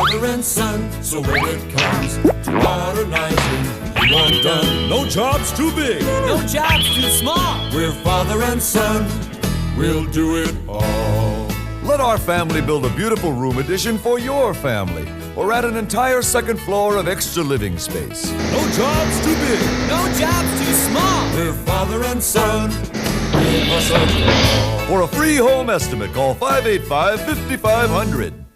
father and son. So when it comes to modernizing, we want done. No job's too big. No job's too small. We're father and son. We'll do it all. Let our family build a beautiful room addition for your family, or add an entire second floor of extra living space. No job's too big. No job's too small. We're father and son. Give us a call. For a free home estimate, call 585-5500.